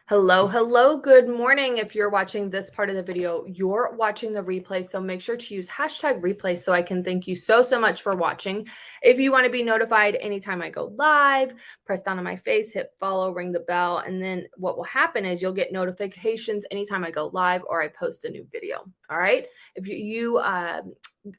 Hello, hello, good morning. If you're watching this part of the video, you're watching the replay. So make sure to use hashtag replay so I can thank you so much for watching. If you want to be notified anytime I go live, press down on my face, hit follow, ring the bell. And then what will happen is you'll get notifications anytime I go live or I post a new video. All right. If you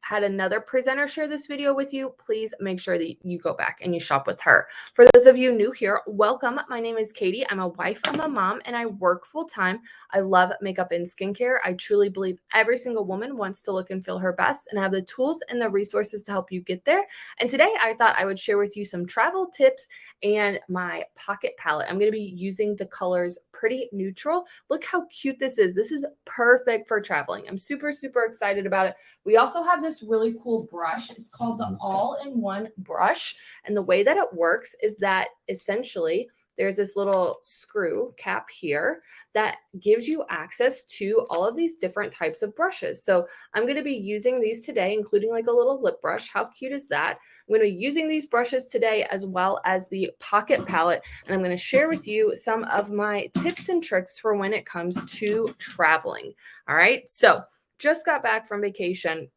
had another presenter share this video with you, please make sure that you go back and you shop with her. For those of you new here, welcome. My name is Katie. I'm a wife, I'm a mom, and I work full time. I love makeup and skincare. I truly believe every single woman wants to look and feel her best and have the tools and the resources to help you get there. And today I thought I would share with you some travel tips and my pocket palette. I'm going to be using the colors Pretty Neutral. Look how cute this is. This is perfect for traveling. I'm super excited about it. We also have this really cool brush. It's called the All-in-One brush. And the way that it works is that essentially there's this little screw cap here that gives you access to all of these different types of brushes. So I'm going to be using these today, including like a little lip brush. How cute is that? I'm going to be using these brushes today as well as the pocket palette. And I'm going to share with you some of my tips and tricks for when it comes to traveling. All right. So just got back from vacation.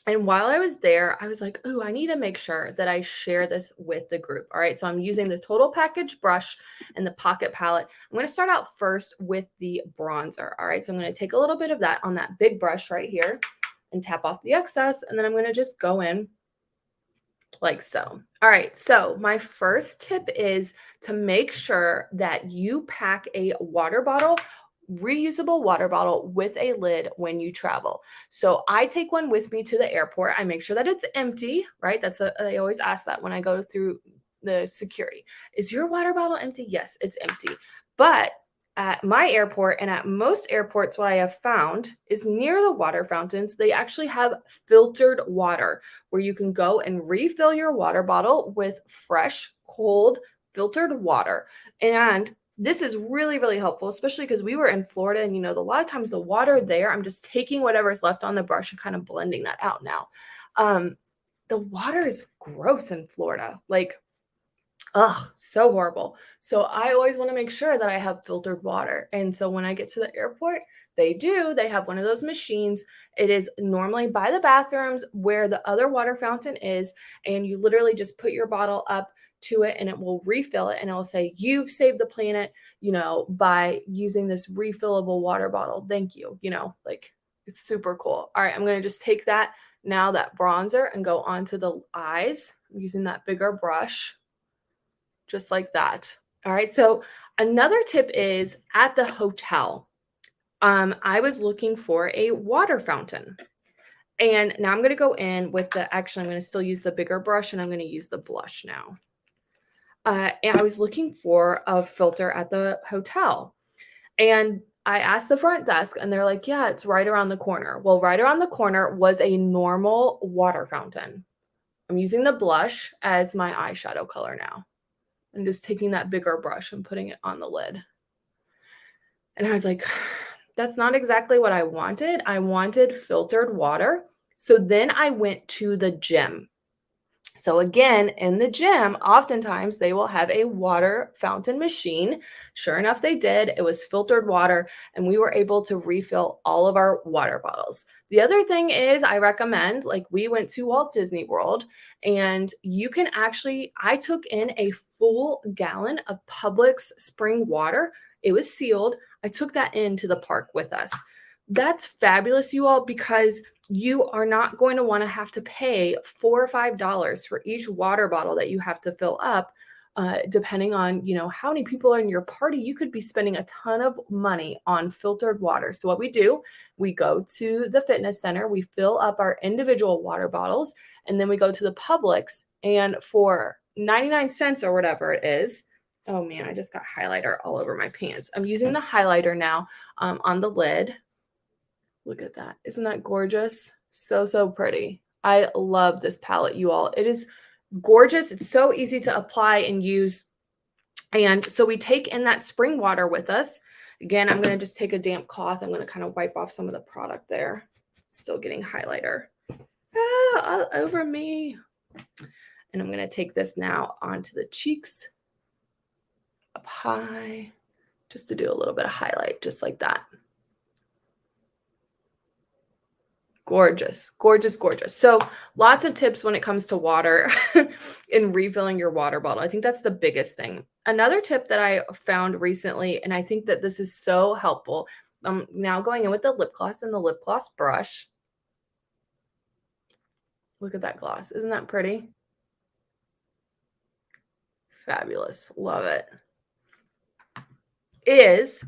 And while I was there, I was like, oh, I need to make sure that I share this with the group. All right. So I'm using the Total Package brush and the pocket palette. I'm going to start out first with the bronzer. All right. So I'm going to take a little bit of that on that big brush right here and tap off the excess. And then I'm going to just go in like so. All right. So my first tip is to make sure that you pack a water bottle, reusable water bottle with a lid when you travel. So I take one with me to the airport. I make sure that it's empty, right? I always ask that when I go through the security. Is your water bottle empty? Yes, it's empty. But at my airport and at most airports, what I have found is near the water fountains, they actually have filtered water where you can go and refill your water bottle with fresh, cold, filtered water. And this is really helpful, especially because we were in Florida and, a lot of times the water there, I'm just taking whatever's left on the brush and kind of blending that out now. The water is gross in Florida. Like, ugh, so horrible. So I always want to make sure that I have filtered water. And so when I get to the airport, they have one of those machines. It is normally by the bathrooms where the other water fountain is. And you literally just put your bottle up to it and it will refill it. And it will say, you've saved the planet, by using this refillable water bottle. Thank you. Like it's super cool. All right. I'm going to just take that bronzer and go onto the eyes. I'm using that bigger brush. Just like that. All right. So another tip is at the hotel. I was looking for a water fountain. And now I'm going to go in with I'm going to still use the bigger brush and I'm going to use the blush now. And I was looking for a filter at the hotel. And I asked the front desk and they're like, yeah, it's right around the corner. Well, right around the corner was a normal water fountain. I'm using the blush as my eyeshadow color now. And just taking that bigger brush and putting it on the lid. And I was like, that's not exactly what I wanted. I wanted filtered water. So then I went to the gym. So again, in the gym, oftentimes they will have a water fountain machine. Sure enough, they did. It was filtered water, and we were able to refill all of our water bottles. The other thing is I recommend, like we went to Walt Disney World, and I took in a full gallon of Publix spring water. It was sealed. I took that into the park with us. That's fabulous, you all, because you are not going to want to have to pay $4 or $5 for each water bottle that you have to fill up. Depending on, how many people are in your party, you could be spending a ton of money on filtered water. So what we do, we go to the fitness center, we fill up our individual water bottles, and then we go to the Publix, and for 99 cents or whatever it is, oh man, I just got highlighter all over my pants. I'm using the highlighter now on the lid. Look at that. Isn't that gorgeous? So pretty. I love this palette, you all. It is gorgeous. It's so easy to apply and use. And so we take in that spring water with us. Again, I'm going to just take a damp cloth. I'm going to kind of wipe off some of the product there. Still getting highlighter. All over me. And I'm going to take this now onto the cheeks. Up high. just to do a little bit of highlight, just like that. Gorgeous, gorgeous, gorgeous. So lots of tips when it comes to water in refilling your water bottle. I think that's the biggest thing. Another tip that I found recently, and I think that this is so helpful. Now going in with the lip gloss and the lip gloss brush. Look at that gloss. Isn't that pretty? Fabulous. Love it. Is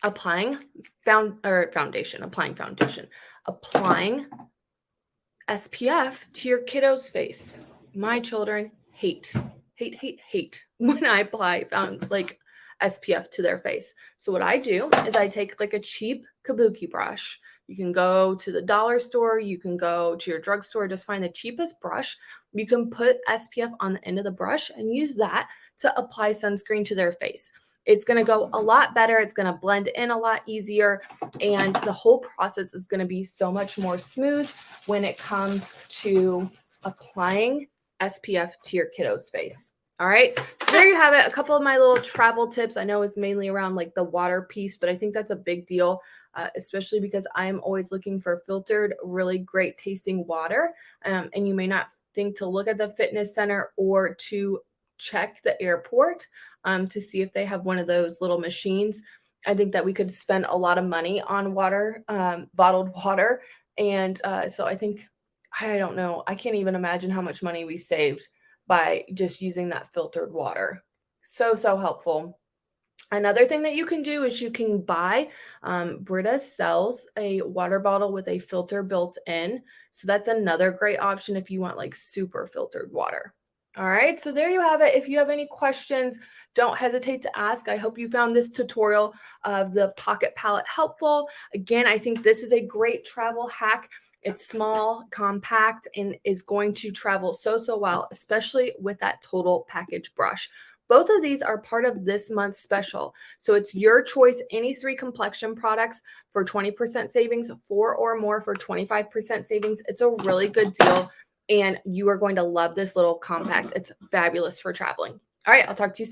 applying foundation, applying SPF to your kiddo's face. My children hate when I apply SPF to their face. So what I do is I take like a cheap kabuki brush. You can go to the dollar store, you can go to your drugstore, just find the cheapest brush. You can put SPF on the end of the brush and use that to apply sunscreen to their face. It's going to go a lot better. It's going to blend in a lot easier. And the whole process is going to be so much more smooth when it comes to applying SPF to your kiddo's face. All right. So there you have it. A couple of my little travel tips. I know it's mainly around like the water piece, but I think that's a big deal, especially because I'm always looking for filtered, really great tasting water. And you may not think to look at the fitness center or to check the airport to see if they have one of those little machines. I think that we could spend a lot of money on water, bottled water. And so I don't know, I can't even imagine how much money we saved by just using that filtered water. So helpful. Another thing that you can do is you can buy, Brita sells a water bottle with a filter built in. So that's another great option if you want like super filtered water. All right, so there you have it. If you have any questions, don't hesitate to ask. I hope you found this tutorial of the pocket palette helpful. Again, I think this is a great travel hack. It's small, compact, and is going to travel so well, especially with that total package brush. Both of these are part of this month's special. So it's your choice, any 3 complexion products for 20% savings, 4 or more for 25% savings. It's a really good deal, and you are going to love this little compact. It's fabulous for traveling. All right, I'll talk to you soon.